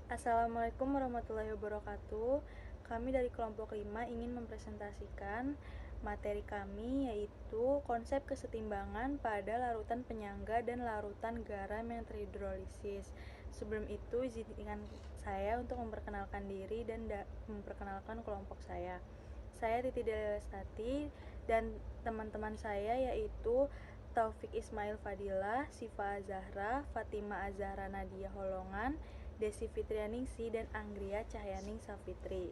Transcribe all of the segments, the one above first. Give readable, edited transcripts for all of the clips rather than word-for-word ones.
Assalamualaikum warahmatullahi wabarakatuh. Kami dari kelompok 5 ingin mempresentasikan materi kami, yaitu konsep kesetimbangan pada larutan penyangga dan larutan garam yang terhidrolisis. Sebelum itu, izinkan saya untuk memperkenalkan diri dan memperkenalkan kelompok saya. Saya Titi Delestati dan teman-teman saya yaitu Taufik Ismail Fadilah, Sifa Azahra, Fatima Azahra Nadia Holongan, Desi Fitrianingsi, dan Anggria Cahyaning Safitri.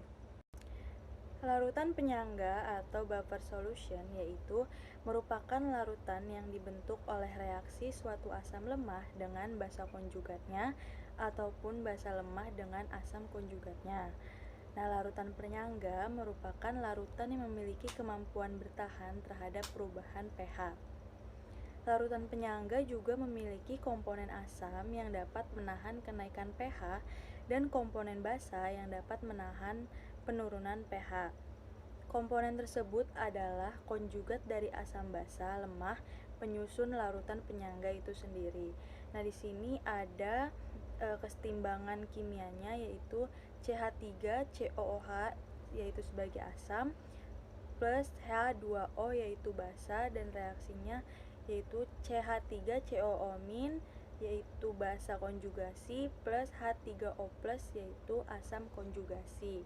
Larutan penyangga atau buffer solution yaitu merupakan larutan yang dibentuk oleh reaksi suatu asam lemah dengan basa konjugatnya ataupun basa lemah dengan asam konjugatnya. Nah, larutan penyangga merupakan larutan yang memiliki kemampuan bertahan terhadap perubahan pH. Larutan penyangga juga memiliki komponen asam yang dapat menahan kenaikan pH dan komponen basa yang dapat menahan penurunan pH. Komponen tersebut adalah konjugat dari asam basa lemah penyusun larutan penyangga itu sendiri. Nah, di sini ada kesetimbangan kimianya yaitu CH3COOH yaitu sebagai asam plus H2O yaitu basa, dan reaksinya yaitu CH3COO- yaitu basa konjugasi plus H3O+ yaitu asam konjugasi.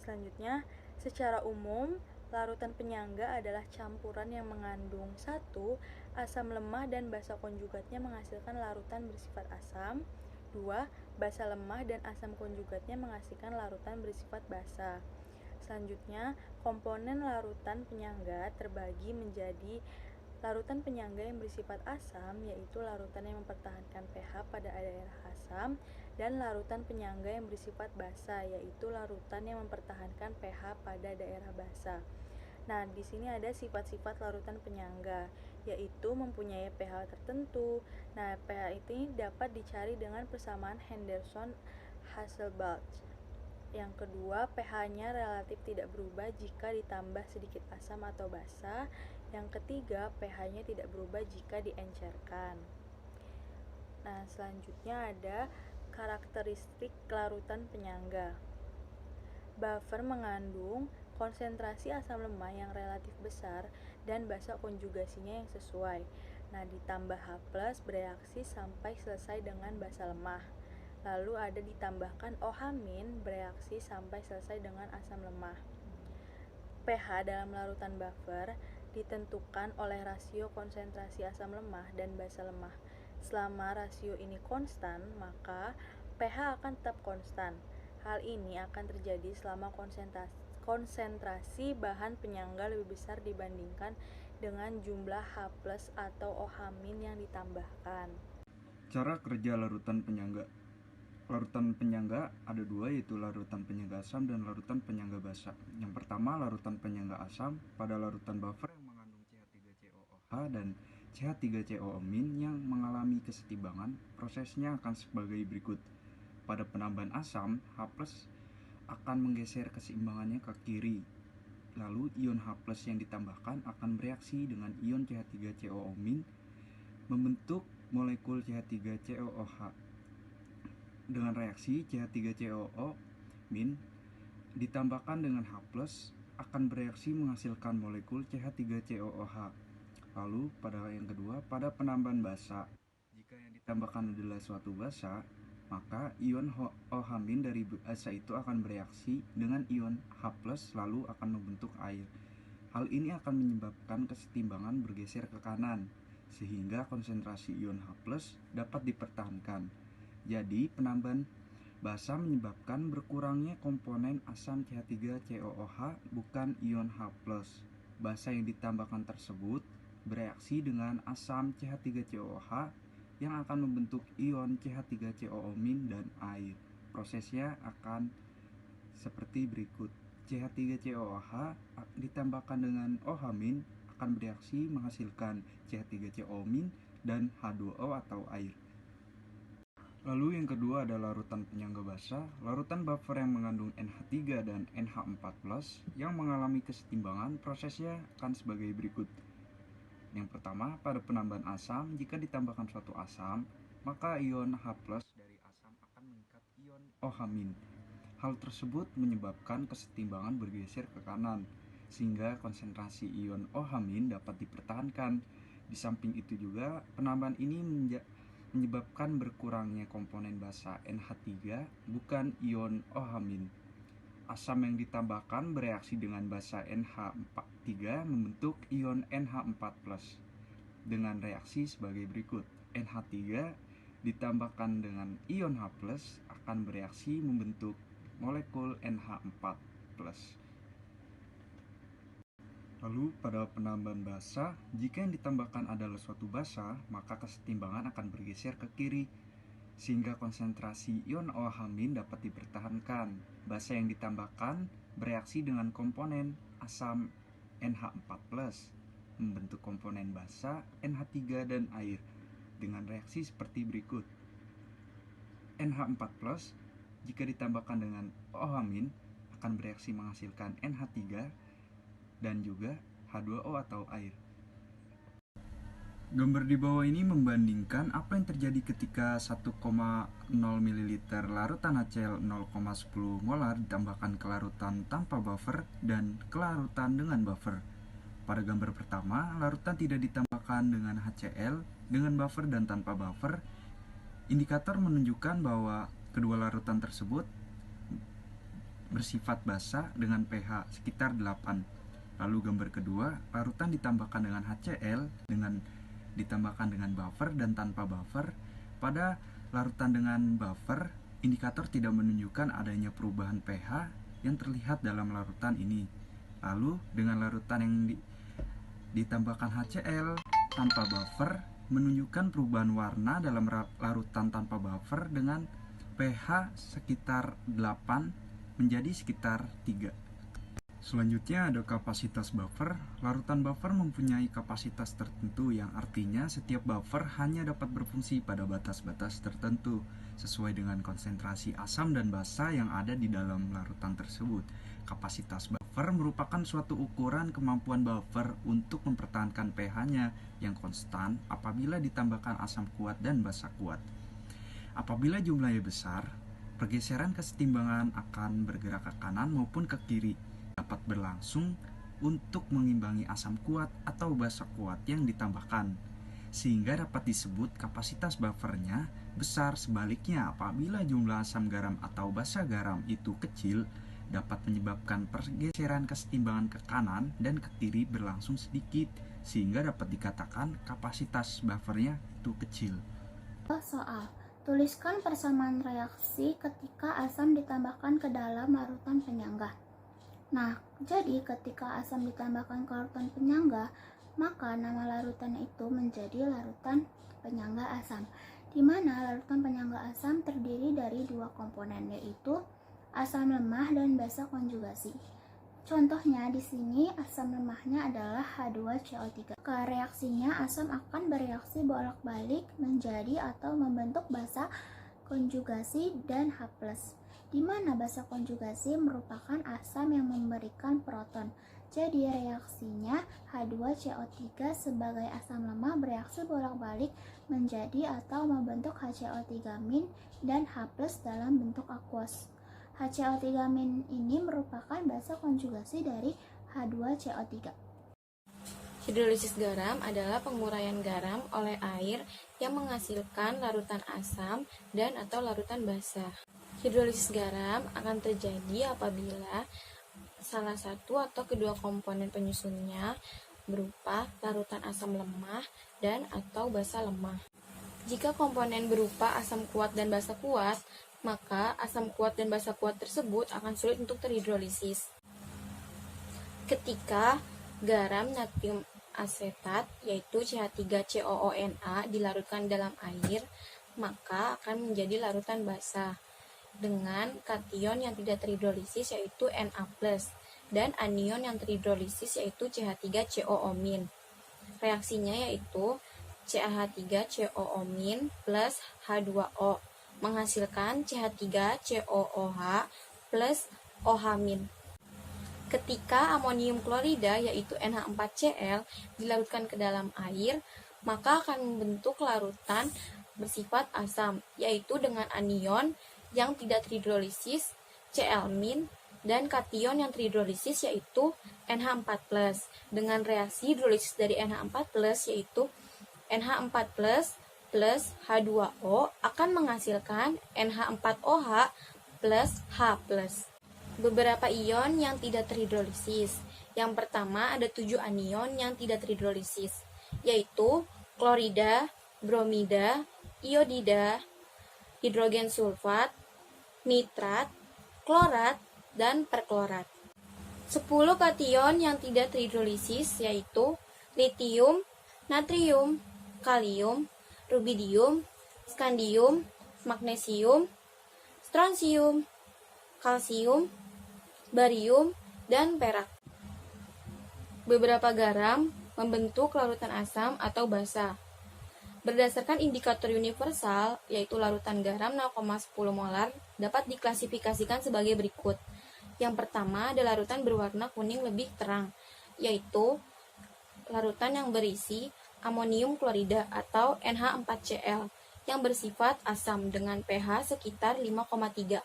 Selanjutnya, secara umum larutan penyangga adalah campuran yang mengandung 1. Asam lemah dan basa konjugatnya menghasilkan larutan bersifat asam. 2. Basa lemah dan asam konjugatnya menghasilkan larutan bersifat basa. Selanjutnya, komponen larutan penyangga terbagi menjadi larutan penyangga yang bersifat asam, yaitu larutan yang mempertahankan pH pada daerah asam, dan larutan penyangga yang bersifat basa, yaitu larutan yang mempertahankan pH pada daerah basa. Nah, di sini ada sifat-sifat larutan penyangga, yaitu mempunyai pH tertentu. Nah, pH ini dapat dicari dengan persamaan Henderson-Hasselbalch. Yang kedua, pH-nya relatif tidak berubah jika ditambah sedikit asam atau basa. Yang ketiga, pH-nya tidak berubah jika diencerkan. Nah, selanjutnya ada karakteristik larutan penyangga. Buffer mengandung konsentrasi asam lemah yang relatif besar dan basa konjugasinya yang sesuai. Nah, ditambah H+ bereaksi sampai selesai dengan basa lemah. Lalu ada ditambahkan OH- bereaksi sampai selesai dengan asam lemah. pH dalam larutan buffer ditentukan oleh rasio konsentrasi asam lemah dan basa lemah. Selama rasio ini konstan, maka pH akan tetap konstan. Hal ini akan terjadi selama konsentrasi bahan penyangga lebih besar dibandingkan dengan jumlah H+ atau OH- yang ditambahkan. Cara kerja larutan penyangga. Larutan penyangga ada dua, yaitu larutan penyangga asam dan larutan penyangga basa. Yang pertama, larutan penyangga asam pada larutan buffer yang mengandung CH3COOH dan CH3COO- yang mengalami kesetimbangan. Prosesnya akan sebagai berikut. Pada penambahan asam, H+ akan menggeser keseimbangannya ke kiri. Lalu ion H+ yang ditambahkan akan bereaksi dengan ion CH3COO- membentuk molekul CH3COOH. Dengan reaksi CH3COO- ditambahkan dengan H+ akan bereaksi menghasilkan molekul CH3COOH. Lalu pada yang kedua, pada penambahan basa, jika yang ditambahkan adalah suatu basa, maka ion OH- dari basa itu akan bereaksi dengan ion H+ lalu akan membentuk air. Hal ini akan menyebabkan kesetimbangan bergeser ke kanan, sehingga konsentrasi ion H+ dapat dipertahankan. Jadi, penambahan basa menyebabkan berkurangnya komponen asam CH3COOH, bukan ion H+. Basa yang ditambahkan tersebut bereaksi dengan asam CH3COOH yang akan membentuk ion CH3COO- dan air. Prosesnya akan seperti berikut. CH3COOH ditambahkan dengan OH- akan bereaksi menghasilkan CH3COO- dan H2O atau air. Lalu yang kedua adalah larutan penyangga basa. Larutan buffer yang mengandung NH3 dan NH4+ yang mengalami kesetimbangan, prosesnya akan sebagai berikut. Yang pertama, pada penambahan asam, jika ditambahkan suatu asam, maka ion H+ dari asam akan meningkat Hal tersebut menyebabkan kesetimbangan bergeser ke kanan, sehingga konsentrasi ion OH- dapat dipertahankan. Di samping itu juga, penambahan ini menyebabkan berkurangnya komponen basa NH3, bukan ion OH-. Asam yang ditambahkan bereaksi dengan basa NH3 membentuk ion NH4+, dengan reaksi sebagai berikut. NH3 ditambahkan dengan ion H+ akan bereaksi membentuk molekul NH4+. Lalu pada penambahan basa, jika yang ditambahkan adalah suatu basa, maka kesetimbangan akan bergeser ke kiri, sehingga konsentrasi ion OH- dapat dipertahankan. Basa yang ditambahkan bereaksi dengan komponen asam NH4+, membentuk komponen basa NH3 dan air, dengan reaksi seperti berikut. NH4+ jika ditambahkan dengan OH- akan bereaksi menghasilkan NH3 dan juga H2O atau air. Gambar di bawah ini membandingkan apa yang terjadi ketika 1,0 ml larutan HCl 0,10 molar ditambahkan ke larutan tanpa buffer dan ke larutan dengan buffer. Pada gambar pertama, larutan tidak ditambahkan dengan HCl, dengan buffer dan tanpa buffer. Indikator menunjukkan bahwa kedua larutan tersebut bersifat basa dengan pH sekitar 8. Lalu gambar kedua, larutan ditambahkan dengan HCl, ditambahkan dengan buffer dan tanpa buffer. Pada larutan dengan buffer, indikator tidak menunjukkan adanya perubahan pH yang terlihat dalam larutan ini. Lalu dengan larutan yang ditambahkan HCl tanpa buffer, menunjukkan perubahan warna dalam larutan tanpa buffer dengan pH sekitar 8 menjadi sekitar 3. Selanjutnya ada kapasitas buffer. Larutan buffer mempunyai kapasitas tertentu, yang artinya setiap buffer hanya dapat berfungsi pada batas-batas tertentu sesuai dengan konsentrasi asam dan basa yang ada di dalam larutan tersebut. Kapasitas buffer merupakan suatu ukuran kemampuan buffer untuk mempertahankan pH-nya yang konstan apabila ditambahkan asam kuat dan basa kuat. Apabila jumlahnya besar, pergeseran kesetimbangan akan bergerak ke kanan maupun ke kiri, dapat berlangsung untuk mengimbangi asam kuat atau basa kuat yang ditambahkan, sehingga dapat disebut kapasitas buffernya besar. Sebaliknya, apabila jumlah asam garam atau basa garam itu kecil, dapat menyebabkan pergeseran kesetimbangan ke kanan dan ke kiri berlangsung sedikit, sehingga dapat dikatakan kapasitas buffernya itu kecil. Soal, tuliskan persamaan reaksi ketika asam ditambahkan ke dalam larutan penyangga. Nah, jadi ketika asam ditambahkan ke larutan penyangga, maka nama larutan itu menjadi larutan penyangga asam, di mana larutan penyangga asam terdiri dari dua komponen, yaitu asam lemah dan basa konjugasi. Contohnya di sini asam lemahnya adalah H2CO3. Ke reaksinya, asam akan bereaksi bolak-balik menjadi atau membentuk basa konjugasi dan H+, di mana basa konjugasi merupakan asam yang memberikan proton. Jadi reaksinya H2CO3 sebagai asam lemah bereaksi bolak-balik menjadi atau membentuk HCO3- dan H+ dalam bentuk aquos. HCO3- ini merupakan basa konjugasi dari H2CO3. Hidrolisis garam adalah penguraian garam oleh air yang menghasilkan larutan asam dan atau larutan basa. Hidrolisis garam akan terjadi apabila salah satu atau kedua komponen penyusunnya berupa larutan asam lemah dan atau basa lemah. Jika komponen berupa asam kuat dan basa kuat, maka asam kuat dan basa kuat tersebut akan sulit untuk terhidrolisis. Ketika garam natrium asetat yaitu CH3COONa dilarutkan dalam air, maka akan menjadi larutan basa dengan kation yang tidak terhidrolisis yaitu Na+, dan anion yang terhidrolisis yaitu CH3COO-. Reaksinya yaitu CH3COO- plus H2O menghasilkan CH3COOH plus OH-. Ketika amonium klorida yaitu NH4Cl dilarutkan ke dalam air, maka akan membentuk larutan bersifat asam, yaitu dengan anion yang tidak terhidrolisis, Cl-, dan kation yang terhidrolisis yaitu NH4+. Dengan reaksi hidrolisis dari NH4+, yaitu NH4+ plus H2O akan menghasilkan NH4OH plus H+. Beberapa ion yang tidak terhidrolisis. Yang pertama ada 7 anion yang tidak terhidrolisis, yaitu klorida, bromida, iodida, hidrogen sulfat, nitrat, klorat, dan perklorat. 10 kation yang tidak terhidrolisis yaitu litium, natrium, kalium, rubidium, skandium, magnesium, strontium, kalsium, barium, dan perak. Beberapa garam membentuk larutan asam atau basa. Berdasarkan indikator universal, yaitu larutan garam 0,10 molar, dapat diklasifikasikan sebagai berikut. Yang pertama ada larutan berwarna kuning lebih terang, yaitu larutan yang berisi amonium klorida atau NH4Cl yang bersifat asam dengan pH sekitar 5,3.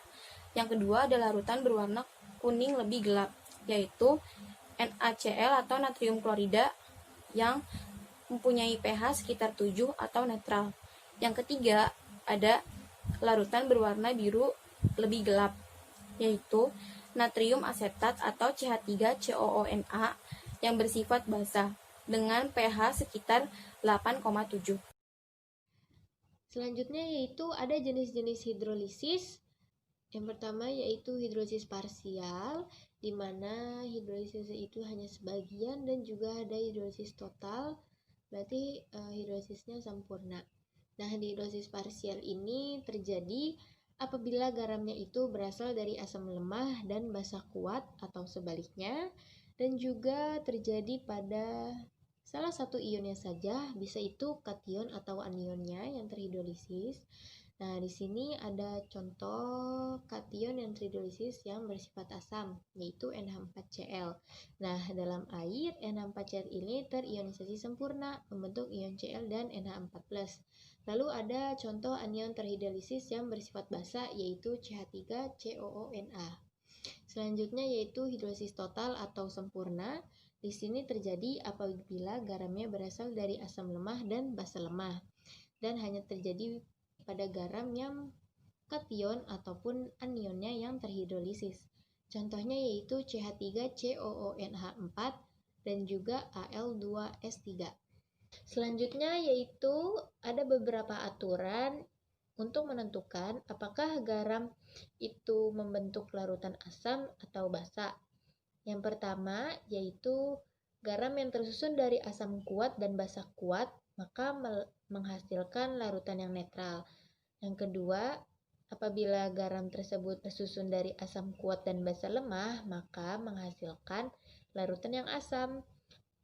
Yang kedua ada larutan berwarna kuning lebih gelap, yaitu NaCl atau natrium klorida yang mempunyai pH sekitar 7 atau netral. Yang ketiga ada larutan berwarna biru lebih gelap, yaitu natrium asetat atau CH3COONa yang bersifat basa dengan pH sekitar 8,7. Selanjutnya yaitu ada jenis-jenis hidrolisis. Yang pertama yaitu hidrolisis parsial, di mana hidrolisis itu hanya sebagian, dan juga ada hidrolisis total, berarti hidrolisisnya sempurna. Nah, hidrolisis parsial ini terjadi apabila garamnya itu berasal dari asam lemah dan basa kuat atau sebaliknya, dan juga terjadi pada salah satu ionnya saja, bisa itu kation atau anionnya yang terhidrolisis. Nah, di sini ada contoh kation yang terhidrolisis yang bersifat asam, yaitu NH4Cl. Nah, dalam air, NH4Cl ini terionisasi sempurna, membentuk ion Cl dan NH4+. Lalu ada contoh anion terhidrolisis yang bersifat basa, yaitu CH3COONa. Selanjutnya yaitu hidrolisis total atau sempurna. Di sini terjadi apabila garamnya berasal dari asam lemah dan basa lemah, dan hanya terjadi pada garam yang kation ataupun anionnya yang terhidrolisis. Contohnya yaitu CH3COONH4 dan juga Al2S3. Selanjutnya yaitu ada beberapa aturan untuk menentukan apakah garam itu membentuk larutan asam atau basa. Yang pertama yaitu garam yang tersusun dari asam kuat dan basa kuat maka menghasilkan larutan yang netral. Yang kedua, apabila garam tersebut tersusun dari asam kuat dan basa lemah maka menghasilkan larutan yang asam.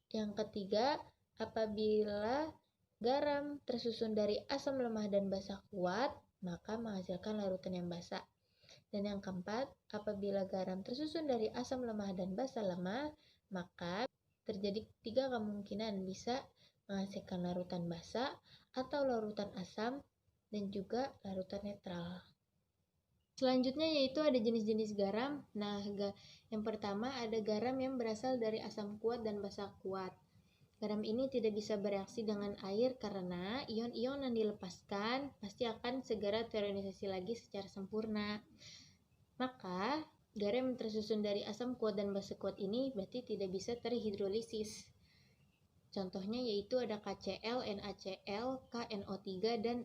Yang ketiga, apabila garam tersusun dari asam lemah dan basa kuat, maka menghasilkan larutan yang basa. Dan yang keempat, apabila garam tersusun dari asam lemah dan basa lemah, maka terjadi 3 kemungkinan bisa menghasilkan larutan basa atau larutan asam dan juga larutan netral. Selanjutnya yaitu ada jenis-jenis garam. Nah, yang pertama ada garam yang berasal dari asam kuat dan basa kuat. Garam ini tidak bisa bereaksi dengan air karena ion-ion yang dilepaskan pasti akan segera terionisasi lagi secara sempurna. Maka, garam yang tersusun dari asam kuat dan basa kuat ini berarti tidak bisa terhidrolisis. Contohnya yaitu ada KCl, NaCl, KNO3, dan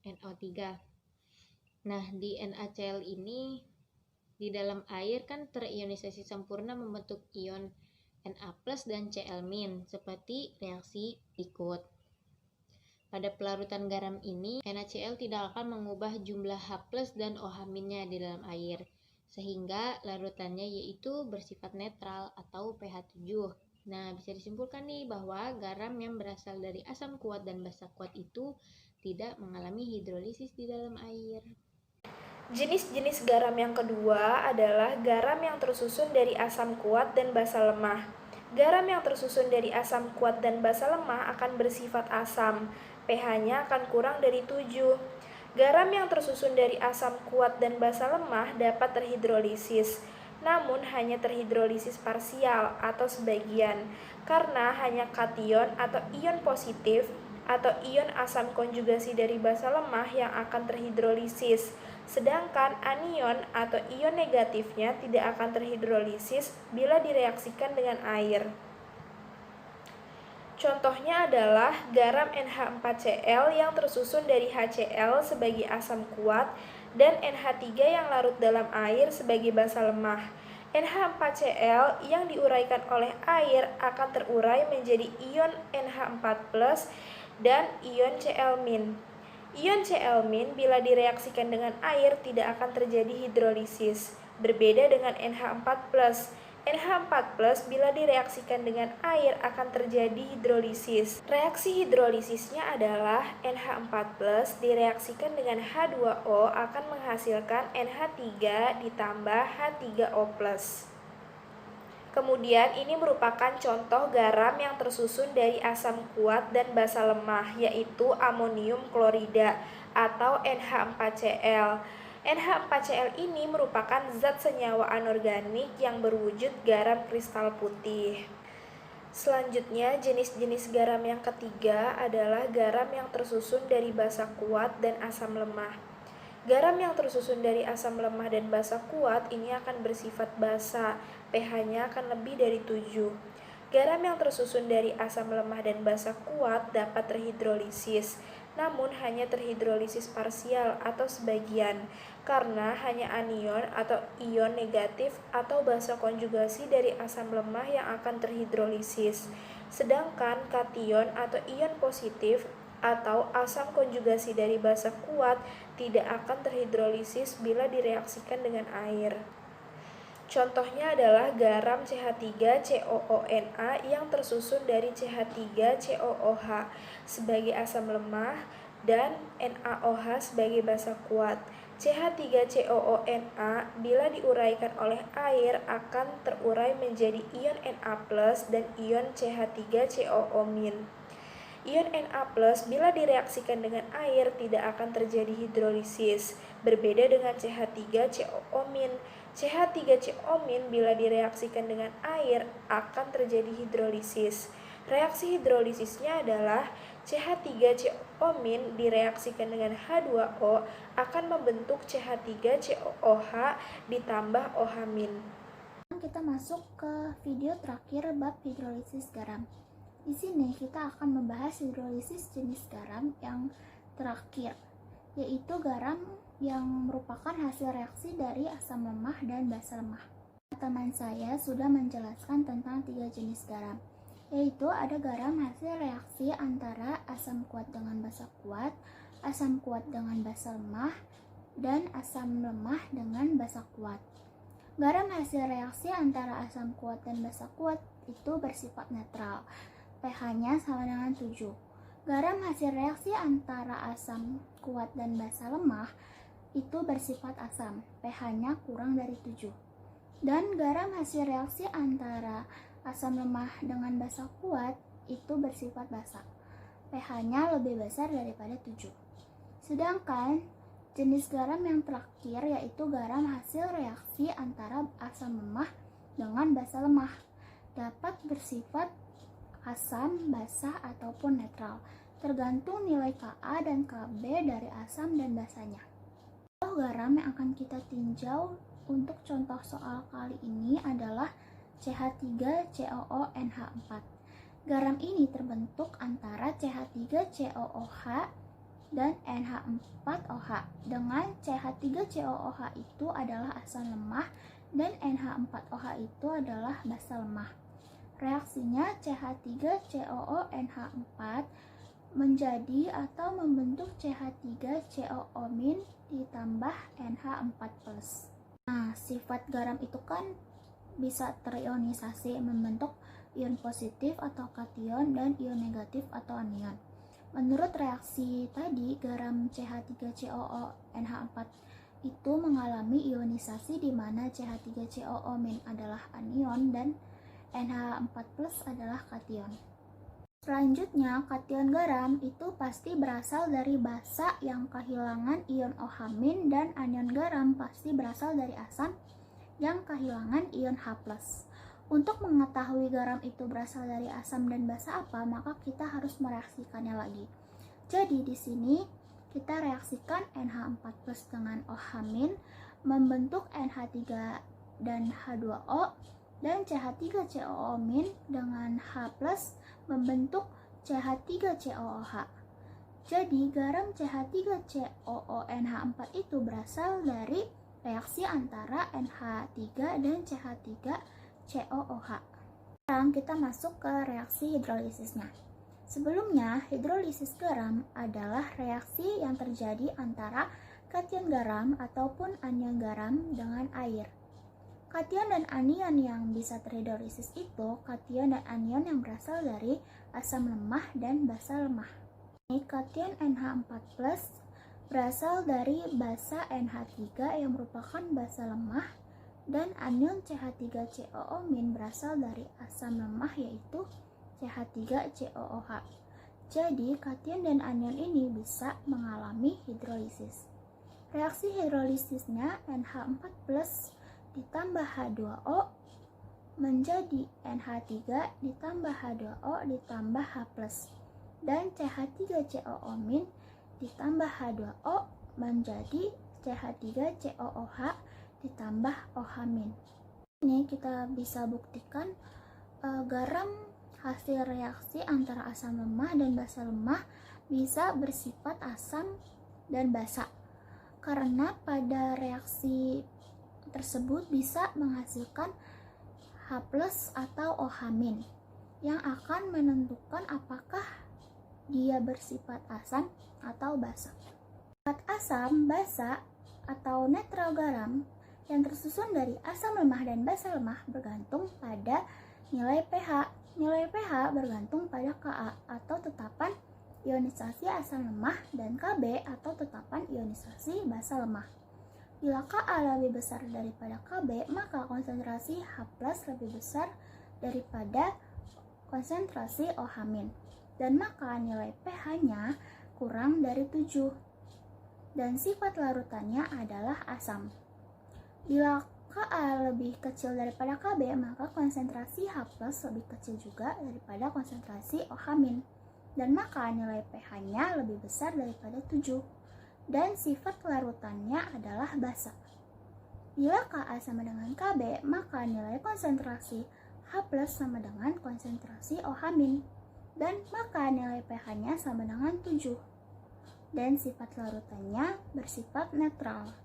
NaNO3. Nah, di NaCl ini di dalam air kan terionisasi sempurna membentuk ion Na+ dan Cl- seperti reaksi berikut. Pada pelarutan garam ini, NaCl tidak akan mengubah jumlah H+ dan OH- di dalam air, sehingga larutannya yaitu bersifat netral atau pH 7. Nah, bisa disimpulkan nih bahwa garam yang berasal dari asam kuat dan basa kuat itu tidak mengalami hidrolisis di dalam air. Jenis-jenis garam yang kedua adalah garam yang tersusun dari asam kuat dan basa lemah. Garam yang tersusun dari asam kuat dan basa lemah akan bersifat asam. pH-nya akan kurang dari 7. Garam yang tersusun dari asam kuat dan basa lemah dapat terhidrolisis, namun hanya terhidrolisis parsial atau sebagian, karena hanya kation atau ion positif atau ion asam konjugasi dari basa lemah yang akan terhidrolisis, sedangkan anion atau ion negatifnya tidak akan terhidrolisis bila direaksikan dengan air. Contohnya adalah garam NH4Cl yang tersusun dari HCl sebagai asam kuat dan NH3 yang larut dalam air sebagai basa lemah. NH4Cl yang diuraikan oleh air akan terurai menjadi ion NH4+ dan ion Cl-. Ion Cl- bila direaksikan dengan air tidak akan terjadi hidrolisis, berbeda dengan NH4+. NH4+ bila direaksikan dengan air akan terjadi hidrolisis. Reaksi hidrolisisnya adalah NH4+ direaksikan dengan H2O akan menghasilkan NH3 ditambah H3O+. Kemudian ini merupakan contoh garam yang tersusun dari asam kuat dan basa lemah, yaitu amonium klorida atau NH4Cl. NH4Cl ini merupakan zat senyawa anorganik yang berwujud garam kristal putih. Selanjutnya, jenis-jenis garam yang ketiga adalah garam yang tersusun dari basa kuat dan asam lemah. Garam yang tersusun dari asam lemah dan basa kuat ini akan bersifat basa, pH-nya akan lebih dari 7. Garam yang tersusun dari asam lemah dan basa kuat dapat terhidrolisis, namun hanya terhidrolisis parsial atau sebagian, karena hanya anion atau ion negatif atau basa konjugasi dari asam lemah yang akan terhidrolisis, sedangkan kation atau ion positif atau asam konjugasi dari basa kuat tidak akan terhidrolisis bila direaksikan dengan air. Contohnya adalah garam CH3COONa yang tersusun dari CH3COOH sebagai asam lemah dan NaOH sebagai basa kuat. CH3COONa bila diuraikan oleh air akan terurai menjadi ion Na+ dan ion CH3COO-. Ion Na+ bila direaksikan dengan air tidak akan terjadi hidrolisis, berbeda dengan CH3COO-. CH3COO- bila direaksikan dengan air akan terjadi hidrolisis. Reaksi hidrolisisnya adalah CH3COO- direaksikan dengan H2O akan membentuk CH3COOH ditambah OH-. Kita masuk ke video terakhir bab hidrolisis garam. Di sini kita akan membahas hidrolisis jenis garam yang terakhir, yaitu garam yang merupakan hasil reaksi dari asam lemah dan basa lemah. Teman saya sudah menjelaskan tentang 3 jenis garam, yaitu ada garam hasil reaksi antara asam kuat dengan basa kuat, asam kuat dengan basa lemah, dan asam lemah dengan basa kuat. Garam hasil reaksi antara asam kuat dan basa kuat itu bersifat netral, pH-nya sama dengan 7. Garam hasil reaksi antara asam kuat dan basa lemah itu bersifat asam, pH-nya kurang dari 7. Dan garam hasil reaksi antara asam lemah dengan basa kuat itu bersifat basa, pH-nya lebih besar daripada 7. Sedangkan jenis garam yang terakhir yaitu garam hasil reaksi antara asam lemah dengan basa lemah, dapat bersifat asam, basa, ataupun netral, tergantung nilai Ka dan Kb dari asam dan basanya. Garam yang akan kita tinjau untuk contoh soal kali ini adalah CH3COONH4. Garam ini terbentuk antara CH3COOH dan NH4OH, dengan CH3COOH itu adalah asam lemah dan NH4OH itu adalah basa lemah. Reaksinya CH3COONH4 menjadi atau membentuk CH3COO- ditambah NH4+. Nah, sifat garam itu kan bisa terionisasi membentuk ion positif atau kation dan ion negatif atau anion. Menurut reaksi tadi, garam CH3COONH4 itu mengalami ionisasi di mana CH3COO- adalah anion dan NH4+ adalah kation. Selanjutnya, kation garam itu pasti berasal dari basa yang kehilangan ion OH- dan anion garam pasti berasal dari asam yang kehilangan ion H+. Untuk mengetahui garam itu berasal dari asam dan basa apa, maka kita harus mereaksikannya lagi. Jadi di sini kita reaksikan NH4+ dengan OH- membentuk NH3 dan H2O, dan CH3COO- dengan H+ membentuk CH3COOH. Jadi garam CH3COONH4 itu berasal dari reaksi antara NH3 dan CH3COOH. Sekarang kita masuk ke reaksi hidrolisisnya. Sebelumnya, hidrolisis garam adalah reaksi yang terjadi antara kation garam ataupun anion garam dengan air. Kation dan anion yang bisa terhidrolisis itu kation dan anion yang berasal dari asam lemah dan basa lemah. Kation NH4+ berasal dari basa NH3 yang merupakan basa lemah, dan anion CH3COO- berasal dari asam lemah yaitu CH3COOH. Jadi kation dan anion ini bisa mengalami hidrolisis. Reaksi hidrolisisnya NH4+ ditambah H2O menjadi NH3 ditambah H2O ditambah H+, dan CH3COO- ditambah H2O menjadi CH3COOH ditambah OH-. Ini kita bisa buktikan garam hasil reaksi antara asam lemah dan basa lemah bisa bersifat asam dan basa, karena pada reaksi tersebut bisa menghasilkan H+ atau OH- yang akan menentukan apakah dia bersifat asam atau basa. Sifat asam, basa, atau netral garam yang tersusun dari asam lemah dan basa lemah bergantung pada nilai pH. Nilai pH bergantung pada Ka atau tetapan ionisasi asam lemah dan Kb atau tetapan ionisasi basa lemah. Bila Ka lebih besar daripada Kb, maka konsentrasi H+ lebih besar daripada konsentrasi OH-, dan maka nilai pH-nya kurang dari 7. Dan sifat larutannya adalah asam. Bila Ka lebih kecil daripada Kb, maka konsentrasi H+ lebih kecil juga daripada konsentrasi OH-, dan maka nilai pH-nya lebih besar daripada 7. Dan sifat larutannya adalah basa. Bila Ka sama dengan Kb, maka nilai konsentrasi H+ sama dengan konsentrasi OH-, dan maka nilai pH-nya sama dengan 7. Dan sifat larutannya bersifat netral.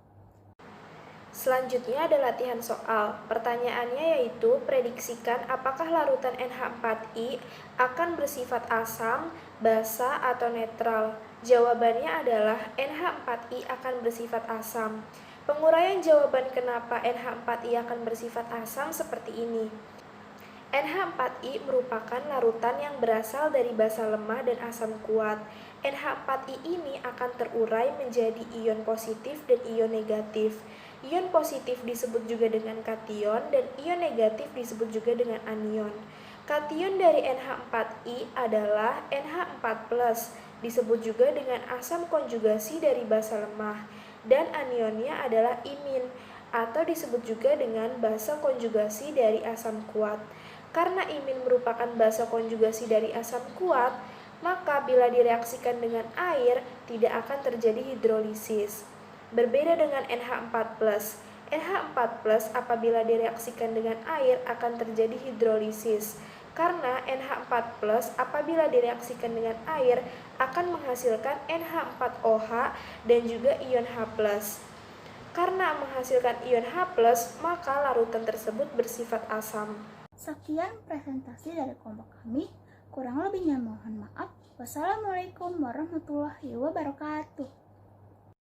Selanjutnya ada latihan soal. Pertanyaannya yaitu prediksikan apakah larutan NH4I akan bersifat asam, basa, atau netral. Jawabannya adalah NH4I akan bersifat asam. Penguraian jawaban kenapa NH4I akan bersifat asam seperti ini. NH4I merupakan larutan yang berasal dari basa lemah dan asam kuat. NH4I ini akan terurai menjadi ion positif dan ion negatif. Ion positif disebut juga dengan kation dan ion negatif disebut juga dengan anion. Kation dari NH4I adalah NH4+, disebut juga dengan asam konjugasi dari basa lemah, dan anionnya adalah imin atau disebut juga dengan basa konjugasi dari asam kuat. Karena imin merupakan basa konjugasi dari asam kuat, maka bila direaksikan dengan air tidak akan terjadi hidrolisis. Berbeda dengan NH4+. NH4+ apabila direaksikan dengan air akan terjadi hidrolisis. Karena NH4+ apabila direaksikan dengan air akan menghasilkan NH4OH dan juga ion H+. Karena menghasilkan ion H+, maka larutan tersebut bersifat asam. Sekian presentasi dari kelompok kami. Kurang lebihnya mohon maaf. Wassalamualaikum warahmatullahi wabarakatuh.